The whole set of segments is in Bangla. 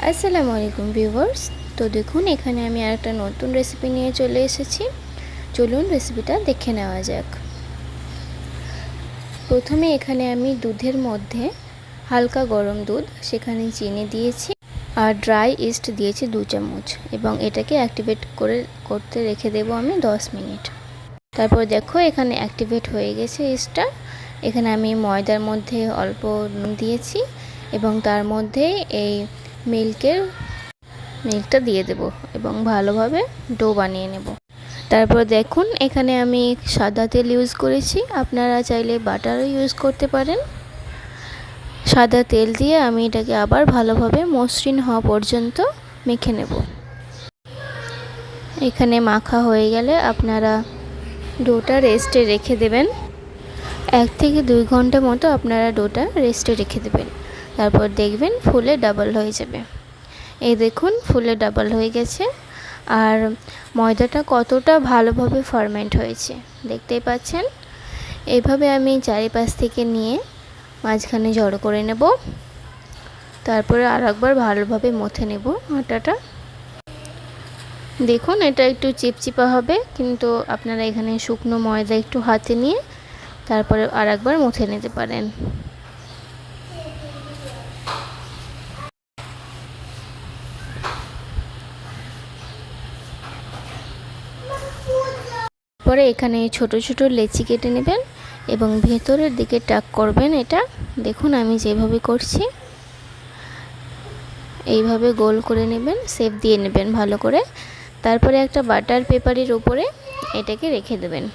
আসসালামু আলাইকুম ভিউয়ার্স। তো দেখুন এখানে আমি আরেকটা নতুন রেসিপি নিয়ে চলে এসেছি। চলুন রেসিপিটা দেখে নেওয়া যাক। প্রথমে এখানে আমি দুধের মধ্যে হালকা গরম দুধ, সেখানে চিনি দিয়েছি আর ড্রাই ইস্ট দিয়েছি 2 চামচ এবং এটাকে অ্যাক্টিভেট করতে রেখে দেব আমি 10 মিনিট। তারপর দেখো এখানে অ্যাক্টিভেট হয়ে গেছে ইস্টটা। এখানে আমি ময়দার মধ্যে অল্প নুন দিয়েছি এবং তার মধ্যে এই মিল্কটা দিয়ে দেব এবং ভালোভাবে ডো বানিয়ে নেব। তারপর দেখুন এখানে আমি সাদা তেল ইউজ করেছি, আপনারা চাইলে বাটারও ইউজ করতে পারেন। সাদা তেল দিয়ে আমি এটাকে আবার ভালোভাবে মসৃণ হওয়া পর্যন্ত মেখে নেব। এখানে মাখা হয়ে গেলে আপনারা ডোটা রেস্টে রেখে দেবেন। 1 থেকে 2 ঘন্টা মতো আপনারা ডোটা রেস্টে রেখে দেবেন। তারপর দেখবেন ফুলে ডাবল হয়ে যাবে। এই দেখুন ফুলে ডাবল হয়ে গেছে আর ময়দাটা কতটা ভালোভাবে ফার্মেন্ট হয়েছে দেখতেই পাচ্ছেন। এইভাবে আমি চারিপাশ থেকে নিয়ে মাঝখানে জড়ো করে নেব। তারপরে আরেকবার ভালোভাবে মথে নেব আটাটা। দেখুন এটা একটু চিপচিপা হবে, কিন্তু আপনারা এখানে শুকনো ময়দা একটু হাতে নিয়ে তারপরে আরেকবার মথে নিতে পারেন। পরে এখানে ছোট ছোট লেচি কেটে নেবেন এবং ভেতরের দিকে টাক করবেন। এটা দেখুন আমি যেভাবে করছি এইভাবে গোল করে নেবেন, শেপ দিয়ে নেবেন ভালো করে। তারপরে একটা বাটার পেপারের উপরে এটাকে রেখে দেবেন।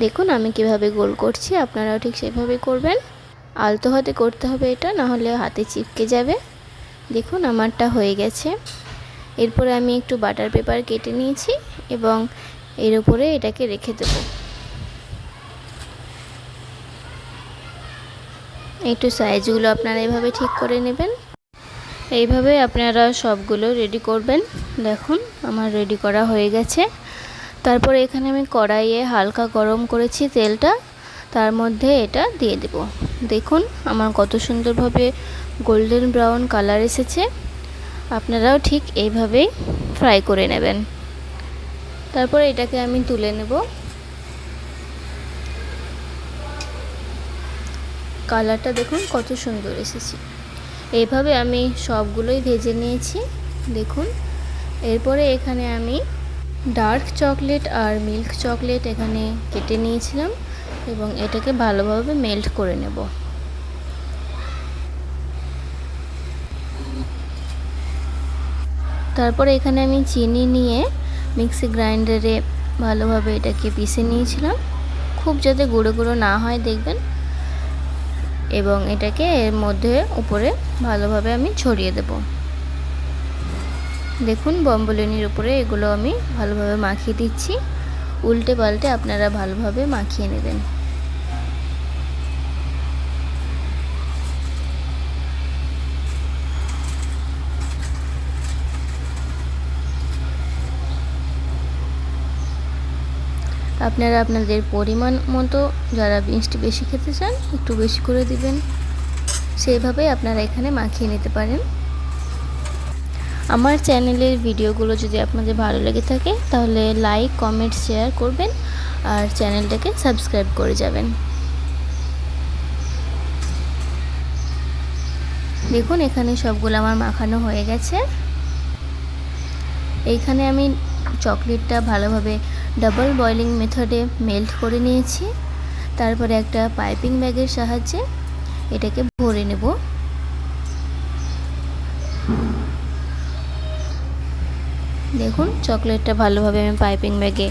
দেখুন আমি কিভাবে গোল করছি, আপনারাও ঠিক সেভাবে করবেন। আলতো হাতে করতে হবে এটা, না হলে হাতে চিপকে যাবে। দেখুন আমারটা হয়ে গেছে। এরপরে আমি একটু বাটার পেপার কেটে নিয়েছি এবং এর উপরে এটাকে রেখে দেব। একটু সাইজগুলো আপনারা এইভাবে ঠিক করে নেবেন। এইভাবে আপনারা সবগুলো রেডি করবেন। দেখুন আমার রেডি করা হয়ে গেছে। তারপরে এখানে আমি কড়াইয়ে হালকা গরম করেছি তেলটা, তার মধ্যে এটা দিয়ে দেব। দেখুন আমার কত সুন্দরভাবে গোল্ডেন ব্রাউন কালার এসেছে। আপনারাও ঠিক এইভাবেই ফ্রাই করে নেবেন। তারপরে এটাকে আমি তুলে নেব। কালারটা দেখুন কত সুন্দর এসেছে। এইভাবে আমি সবগুলোই ভেজে নিয়েছি দেখুন। এরপরে এখানে আমি ডার্ক চকলেট আর মিল্ক চকলেট এখানে কেটে নিয়েছিলাম এবং এটাকে ভালোভাবে মেল্ট করে নেব। তারপরে এখানে আমি চিনি নিয়ে মিক্সি গ্রাইন্ডারে ভালোভাবে এটাকে পিষে নিয়েছিলাম, খুব যাতে গুঁড়ো গুঁড়ো না হয় দেখবেন। এবং এটাকে এর মধ্যে উপরে ভালোভাবে আমি ছড়িয়ে দেব। দেখুন বম্বলিনির উপরে এগুলো আমি ভালোভাবে মাখিয়ে দিচ্ছি। উল্টে পাল্টে আপনারা ভালোভাবে মাখিয়ে নেবেন। আপনারা আপনাদের পরিমাণ মতো যারা মিষ্টি বেশি খেতে চান একটু বেশি করে দিবেন, সেইভাবেই আপনারা এখানে মাখিয়ে নিতে পারেন। আমার চ্যানেলের ভিডিওগুলো যদি আপনাদের ভালো লেগে থাকে তাহলে লাইক কমেন্ট শেয়ার করবেন আর চ্যানেলটাকে সাবস্ক্রাইব করে যাবেন। দেখুন এখানে সবগুলো আমার মাখানো হয়ে গেছে। এইখানে আমি চকলেটটা ভালোভাবে ডাবল বয়েলিং মেথডে মেল্ট করে নিয়েছি। তারপরে একটা পাইপিং ব্যাগের সাহায্যে এটাকে ভরে নেব। দেখুন চকলেটটা ভালোভাবে আমি পাইপিং ব্যাগে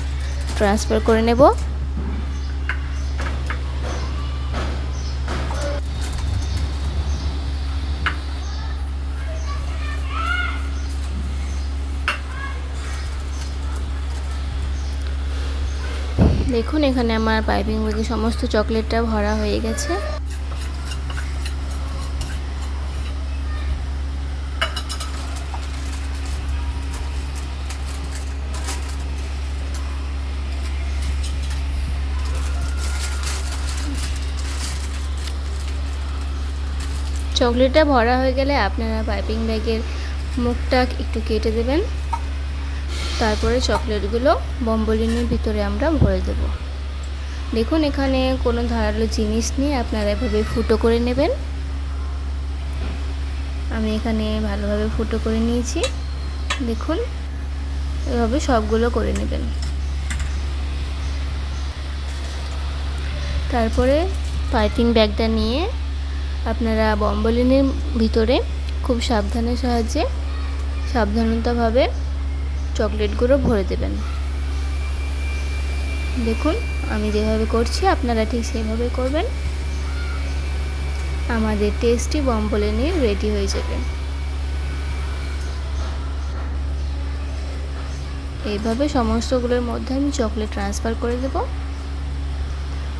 ট্রান্সফার করে নেব। দেখুন এখানে আমার পাইপিং ব্যাগে সমস্ত চকলেটটা ভরা হয়ে গেছে। চকলেটটা ভরা হয়ে গেলে আপনারা পাইপিং ব্যাগের মুখটা একটু কেটে দেবেন। তারপরে চকলেটগুলো বম্বলিনের ভিতরে আমরা ভরে দেব। দেখুন এখানে কোনো ধারালো জিনিস নিয়ে আপনারা এভাবে ফুটো করে নেবেন। আমি এখানে ভালোভাবে ফুটো করে নিয়েছি। দেখুন এভাবে সবগুলো করে নেবেন। তারপরে পাইপিং ব্যাগটা নিয়ে আপনারা বম্বলিনের ভিতরে খুব সাবধানতাভাবে চকলেটগুলো ভরে দেবেন। দেখুন আমি যেভাবে করছি আপনারা ঠিক সেভাবে করবেন। আমাদের টেস্টি বম্বলিনি রেডি হয়ে যাবে। এইভাবে সমস্তগুলোর মধ্যে আমি চকলেট ট্রান্সফার করে দেব।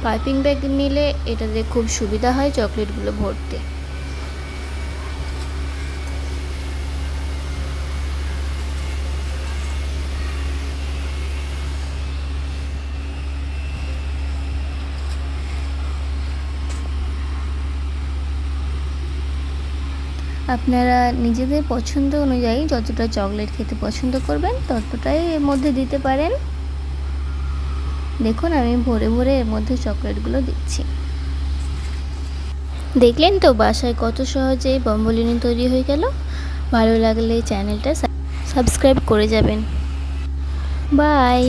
পাইপিং ব্যাগ নিলে এটাতে খুব সুবিধা হয় চকলেটগুলো ভরতে। আপনারা নিজেদের পছন্দ অনুযায়ী যতটা চকলেট খেতে পছন্দ করবেন ততটাই এর মধ্যে দিতে পারেন। দেখুন আমি ভরে ভরে এর মধ্যে চকলেটগুলো দিচ্ছি। দেখলেন তো বাসায় কত সহজেই বম্বলিনি তৈরি হয়ে গেল। ভালো লাগলে চ্যানেলটা সাবস্ক্রাইব করে যাবেন। বাই।